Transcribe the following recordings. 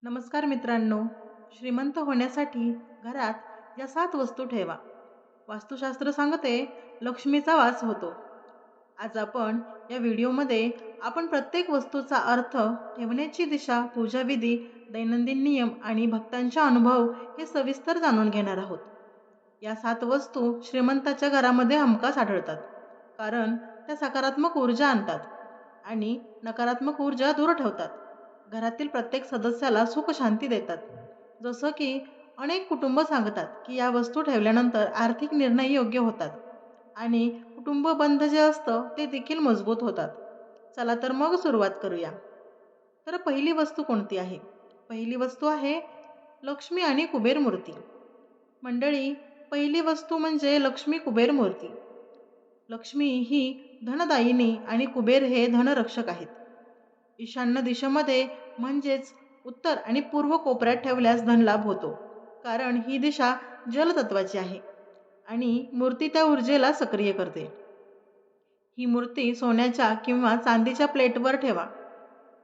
नमस्कार मित्रांनो. श्रीमंत होण्यासाठी घरात या 7 वस्तू ठेवा. वास्तुशास्त्र सांगते लक्ष्मीचा वास होतो. आज या व्हिडिओमध्ये आपण प्रत्येक वस्तूचा अर्थ, ठेवण्याची दिशा, पूजाविधी, दैनंदिन नियम आणि भक्तांचा अनुभव हे सविस्तर जाणून घेणार आहोत. या 7 वस्तू श्रीमंताच्या घरामध्ये हमखास आढळतात, कारण त्या सकारात्मक ऊर्जा आणतात आणि नकारात्मक ऊर्जा दूर ठेवतात. घरातील प्रत्येक सदस्याला सुख शांती देतात. जसं की अनेक कुटुंब सांगतात की या वस्तू ठेवल्यानंतर आर्थिक निर्णय योग्य होतात आणि कुटुंब बंध जे असतं ते देखील मजबूत होतात. चला तर मग सुरुवात करूया. तर पहिली वस्तू कोणती आहे? पहिली वस्तू आहे लक्ष्मी आणि कुबेर मूर्ती. मंडळी, पहिली वस्तू म्हणजे लक्ष्मी कुबेर मूर्ती. लक्ष्मी ही धनदायिनी आणि कुबेर हे धनरक्षक आहेत. ईशान्य दिशेमध्ये म्हणजेच उत्तर आणि पूर्व कोपऱ्यात ठेवल्यास धनलाभ होतो, कारण ही दिशा जलतत्वाची आहे आणि मूर्ती त्या ऊर्जेला सक्रिय करते. ही मूर्ती सोन्याच्या किंवा चांदीच्या प्लेटवर ठेवा.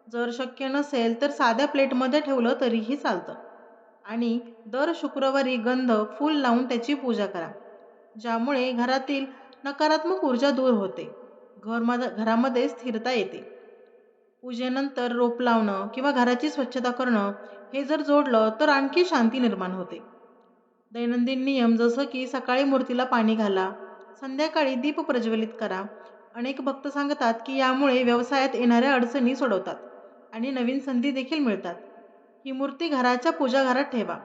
जर शक्य नसेल तर साध्या प्लेटमध्ये ठेवलं तरीही चालतं. आणि दर शुक्रवारी गंध फूल लावून त्याची पूजा करा, ज्यामुळे घरातील नकारात्मक ऊर्जा दूर होते. घरामध्ये स्थिरता येते. पूजेनंतर रोप लावणं किंवा घराची स्वच्छता करणं हे जर जोडलं तर आणखी शांती निर्माण होते. दैनंदिन नियम जसं की सकाळी मूर्तीला पाणी घाला, संध्याकाळी दीप प्रज्वलित करा. अनेक भक्त सांगतात की यामुळे व्यवसायात येणाऱ्या अडचणी सोडवतात आणि नवीन संधी देखील मिळतात. ही मूर्ती घराच्या पूजाघरात ठेवा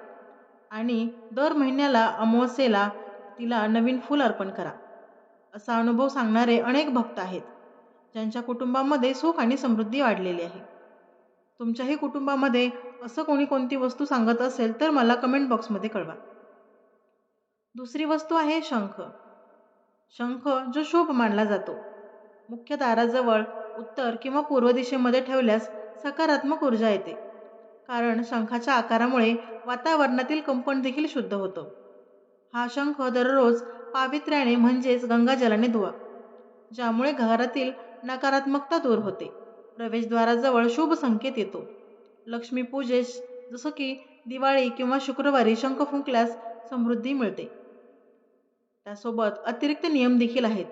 आणि दर महिन्याला अमावास्येला तिला नवीन फूल अर्पण करा. असा अनुभव सांगणारे अनेक भक्त आहेत, ज्यांच्या कुटुंबामध्ये सुख आणि समृद्धी वाढलेली आहे. तुमच्याही कुटुंबामध्ये असं कोणती वस्तू सांगत असेल तर मला कमेंट बॉक्समध्ये कळवा. दुसरी वस्तू आहे शंख. शंख जो शुभ मानला जातो. मुख्य दाराजवळ उत्तर किंवा पूर्व दिशेमध्ये ठेवल्यास सकारात्मक ऊर्जा येते, कारण शंखाच्या आकारामुळे वातावरणातील कंपन देखील शुद्ध होतं. हा शंख दररोज पावित्र्याने म्हणजेच गंगाजलाने धुवा, ज्यामुळे घरातील नकारात्मकता दूर होते. प्रवेशद्वाराजवळ शुभ संकेत येतो. लक्ष्मी पूजेस जसं की दिवाळी किंवा शुक्रवारी शंख फुंकल्यास समृद्धी मिळते. त्यासोबत अतिरिक्त नियम देखील आहेत.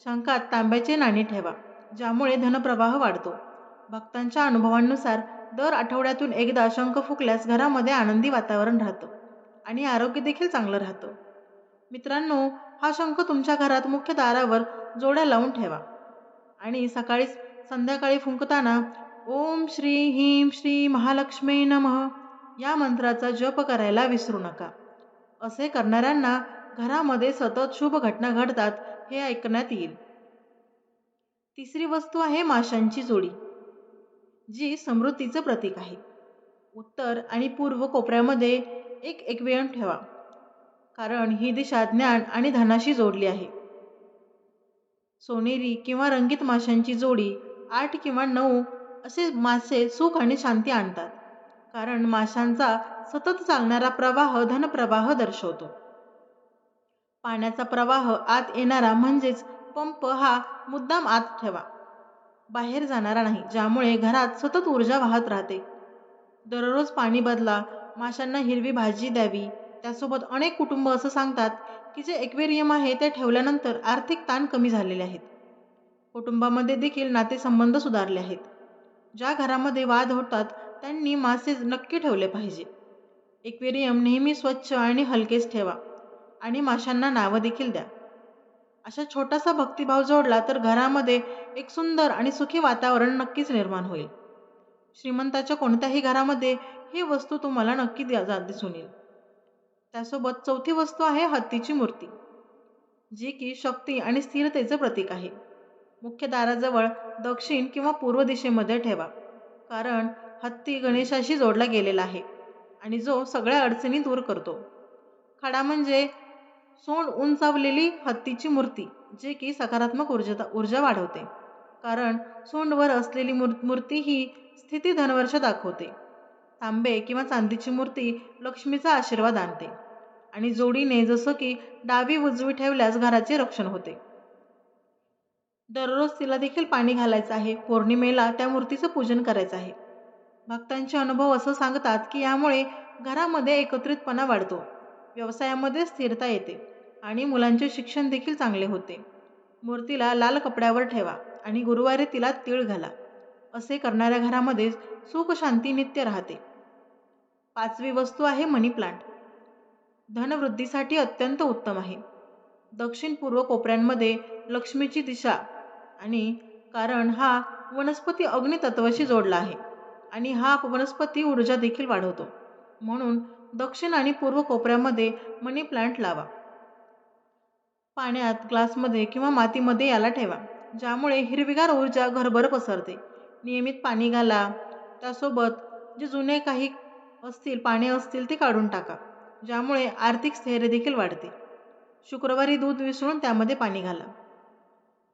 शंखात तांब्याचे नाणे ठेवा, ज्यामुळे धनप्रवाह वाढतो. भक्तांच्या अनुभवांनुसार दर आठवड्यातून एकदा शंख फुंकल्यास घरामध्ये आनंदी वातावरण राहतं आणि आरोग्य देखील चांगलं राहतं. मित्रांनो, हा शंख तुमच्या घरात मुख्य दारावर जोड्या लावून ठेवा आणि संध्याकाळी फुंकताना ओम श्री ह्रीं श्री महालक्ष्मी नमः या मंत्राचा जप करायला विसरू नका. असे करणाऱ्यांना घरामध्ये सतत शुभ घटना घडतात हे ऐकण्यात येईल. तिसरी वस्तू आहे माशांची जोडी, जी समृद्धीचं प्रतीक आहे. उत्तर आणि पूर्व कोपऱ्यामध्ये एक एक्वेरियम ठेवा, कारण ही दिशा ज्ञान आणि धनाशी जोडली आहे. सोनेरी किंवा रंगीत माशांची जोडी 8 किंवा 9 असे मासे सुख आणि शांती आणतात, कारण माशांचा सतत चालणारा प्रवाह धनप्रवाह दर्शवतो. पाण्याचा प्रवाह आत येणारा म्हणजेच पंप हा मुद्दाम आत ठेवा, बाहेर जाणारा नाही, ज्यामुळे घरात सतत ऊर्जा वाहत राहते. दररोज पाणी बदला, माशांना हिरवी भाजी द्यावी. त्यासोबत अनेक कुटुंब असं सांगतात की जे एक्वेरियम आहे ते ठेवल्यानंतर आर्थिक ताण कमी झालेले आहेत. कुटुंबामध्ये देखील नातेसंबंध सुधारले आहेत. ज्या घरामध्ये वाद होतात त्यांनी मासे नक्की ठेवले पाहिजे. एक्वेरियम नेहमी स्वच्छ आणि हलकेच ठेवा आणि माशांना नावं देखील द्या. अशा छोटासा भक्तिभाव जोडला तर घरामध्ये एक सुंदर आणि सुखी वातावरण नक्कीच निर्माण होईल. श्रीमंताच्या कोणत्याही घरामध्ये ही वस्तू तुम्हाला नक्की दिसून येईल. त्यासोबत चौथी वस्तू आहे हत्तीची मूर्ती, जी की शक्ती आणि स्थिरतेचे प्रतीक आहे. मुख्य दाराजवळ दक्षिण किंवा पूर्व दिशेमध्ये ठेवा, कारण हत्ती गणेशाशी जोडला गेलेला आहे आणि जो सगळ्या अडचणी दूर करतो. खडा म्हणजे सोंड उंचावलेली हत्तीची मूर्ती, जे की सकारात्मक ऊर्जा वाढवते, कारण सोंडवर असलेली मूर्ती ही स्थिती धनवर्ष दाखवते. तांबे किंवा चांदीची मूर्ती लक्ष्मीचा आशीर्वाद आणते आणि जोडीने जसं की डावी उजवी ठेवल्यास घराचे रक्षण होते. दररोज तिला देखील पाणी घालायचं आहे. पौर्णिमेला त्या मूर्तीचं पूजन करायचं आहे. भक्तांचे अनुभव असं सांगतात की यामुळे घरामध्ये एकत्रितपणा वाढतो, व्यवसायामध्ये स्थिरता येते आणि मुलांचे शिक्षण देखील चांगले होते. मूर्तीला लाल कपड्यावर ठेवा आणि गुरुवारी तिला तीळ घाला. असे करणाऱ्या घरामध्ये सुख शांती नित्य राहते. 5वी वस्तू आहे मनी प्लांट. धनवृद्धीसाठी अत्यंत उत्तम आहे. दक्षिण पूर्व कोपऱ्यांमध्ये लक्ष्मीची दिशा आणि कारण हा वनस्पती अग्नितत्वाशी जोडला आहे आणि हा वनस्पती ऊर्जा देखील वाढवतो. म्हणून दक्षिण आणि पूर्व कोपऱ्यामध्ये मनी प्लांट लावा. पाण्यात, ग्लासमध्ये किंवा मातीमध्ये याला ठेवा, ज्यामुळे हिरवीगार ऊर्जा घरभर पसरते. नियमित पाणी घाला. त्यासोबत जे जुने काही पाने असतील ते काढून टाका, ज्यामुळे आर्थिक स्थैर्य देखील वाढते. शुक्रवारी दूध विसळून त्यामध्ये पाणी घाला.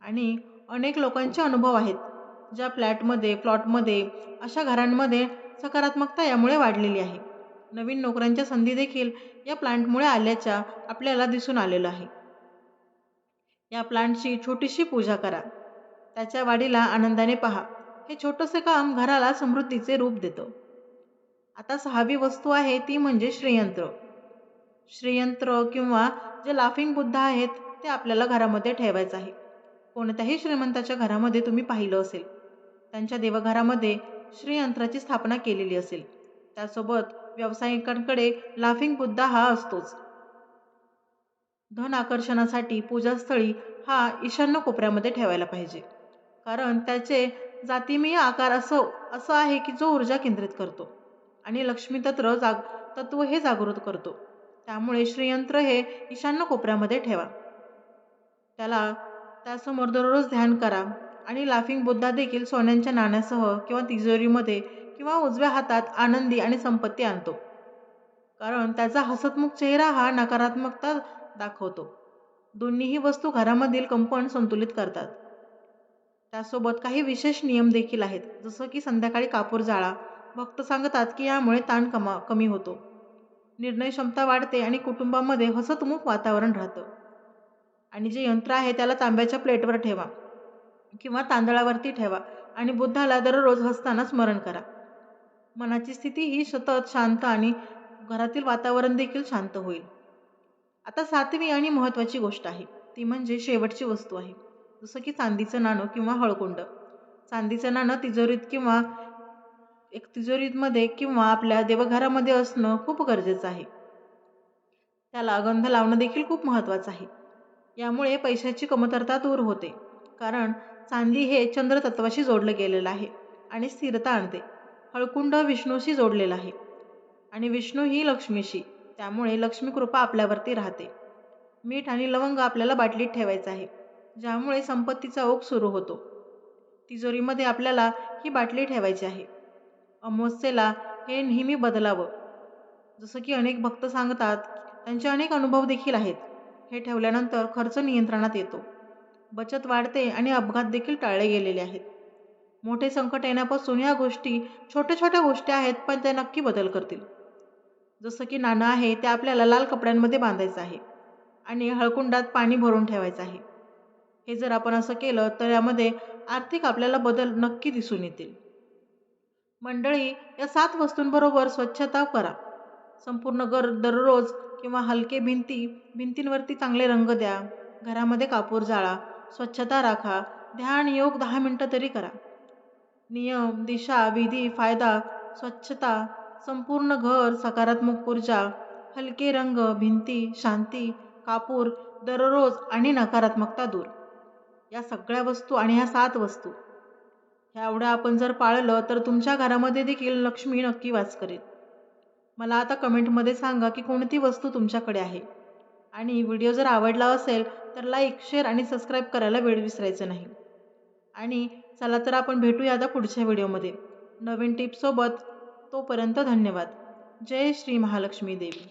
आणि अनेक लोकांचे अनुभव आहेत, ज्या प्लॉटमध्ये अशा घरांमध्ये सकारात्मकता यामुळे वाढलेली आहे. नवीन नोकऱ्यांच्या संधी देखील या प्लांटमुळे आल्याच्या आपल्याला दिसून आलेलं आहे. या प्लांटची छोटीशी पूजा करा. त्याच्या वाढीला आनंदाने पहा. हे छोटंसं काम घराला समृद्धीचे रूप देतं. आता 6वी वस्तू आहे ती म्हणजे श्रीयंत्र. श्रीयंत्र किंवा जे लाफिंग बुद्ध आहेत ते आपल्याला घरामध्ये ठेवायचं आहे. कोणत्याही श्रीमंताच्या घरामध्ये तुम्ही पाहिलं असेल, त्यांच्या देवघरामध्ये श्रीयंत्राची स्थापना केलेली असेल. त्यासोबत व्यावसायिकांकडे लाफिंग बुद्ध हा असतोच. धन आकर्षणासाठी पूजास्थळी हा ईशान्य कोपऱ्यामध्ये ठेवायला पाहिजे, कारण त्याचे जातीमीय आकार असं असं आहे की जो ऊर्जा केंद्रित करतो आणि लक्ष्मी तत्व हे जागृत करतो. त्यामुळे श्रीयंत्र हे ईशान्य कोपऱ्यामध्ये ठेवा. त्यासमोर दररोज ध्यान करा आणि लाफिंग बुद्धा देखील सोन्याच्या नाण्यासह किंवा तिजोरीमध्ये किंवा उजव्या हातात आनंदी आणि संपत्ती आणतो, कारण त्याचा हसतमुख चेहरा हा नकारात्मकता दाखवतो. दोन्हीही वस्तू घरामधील कंपन संतुलित करतात. त्यासोबत काही विशेष नियम देखील आहेत, जसं की संध्याकाळी कापूर जाळा. भक्त सांगतात की यामुळे ताण कमी होतो, निर्णय क्षमता वाढते आणि कुटुंबामध्ये हसतमुख वातावरण राहतं. आणि जे यंत्र आहे त्याला तांब्याच्या प्लेटवर ठेवा किंवा तांदळावरती ठेवा आणि बुद्धाला दररोज हसताना स्मरण करा. मनाची स्थिती ही सतत शांत आणि घरातील वातावरण देखील शांत होईल. आता 7वी आणि महत्त्वाची गोष्ट आहे ती म्हणजे शेवटची वस्तू आहे, जसं की चांदीचं नाणं किंवा हळकुंड. चांदीचं नाणं तिजोरीमध्ये किंवा आपल्या देवघरामध्ये असणं खूप गरजेचं आहे. त्याला गंध लावणं देखील खूप महत्त्वाचं आहे. यामुळे पैशाची कमतरता दूर होते, कारण चांदी हे चंद्र तत्वाशी जोडलं गेलेलं आहे आणि स्थिरता आणते. हळकुंड विष्णूशी जोडलेला आहे आणि विष्णू ही लक्ष्मीशी, त्यामुळे लक्ष्मी कृपा आपल्यावरती राहते. मीठ आणि लवंग आपल्याला बाटलीत ठेवायचं आहे, ज्यामुळे संपत्तीचा ओघ सुरू होतो. तिजोरीमध्ये आपल्याला ही बाटली ठेवायची आहे. अमावस्येला हे नेहमी बदलावं, जसं की अनेक भक्त सांगतात. त्यांचे अनेक अनुभव देखील आहेत. हे ठेवल्यानंतर खर्च नियंत्रणात येतो, बचत वाढते आणि अपघात देखील टाळले गेलेले आहेत. मोठे संकट येण्यापासून या गोष्टी छोट्या छोट्या गोष्टी आहेत, पण त्या नक्की बदल करतील. जसं की नाणं आहे ते आपल्याला लाल कपड्यांमध्ये बांधायचं आहे आणि हळकुंडात पाणी भरून ठेवायचं आहे. हे जर आपण असं केलं तर यामध्ये आर्थिक आपल्याला बदल नक्की दिसून येतील. मंडळी, या 7 वस्तूंबरोबर स्वच्छता करा. संपूर्ण घर दररोज किंवा हलके भिंतींवरती चांगले रंग द्या. घरामध्ये कापूर जाळा, स्वच्छता राखा, ध्यान योग 10 मिनिटं तरी करा. नियम, दिशा, विधी, फायदा, स्वच्छता, संपूर्ण घर, सकारात्मक ऊर्जा, हलके रंग, भिंती, शांती, कापूर दररोज आणि नकारात्मकता दूर. या सगळ्या वस्तू आणि ह्या 7 वस्तू ह्या एवढ्या आपण जर पाळलं तर तुमच्या घरामध्ये देखील लक्ष्मी नक्की वास करेल. मला आता कमेंटमध्ये सांगा की कोणती वस्तू तुमच्याकडे आहे. आणि व्हिडिओ जर आवडला असेल तर लाईक, शेअर आणि सबस्क्राईब करायला विसरायचं नाही. आणि चला तर आपण भेटूया आता पुढच्या व्हिडिओमध्ये नवीन टिप्ससोबत. तोपर्यंत धन्यवाद. जय श्री महालक्ष्मी देवी.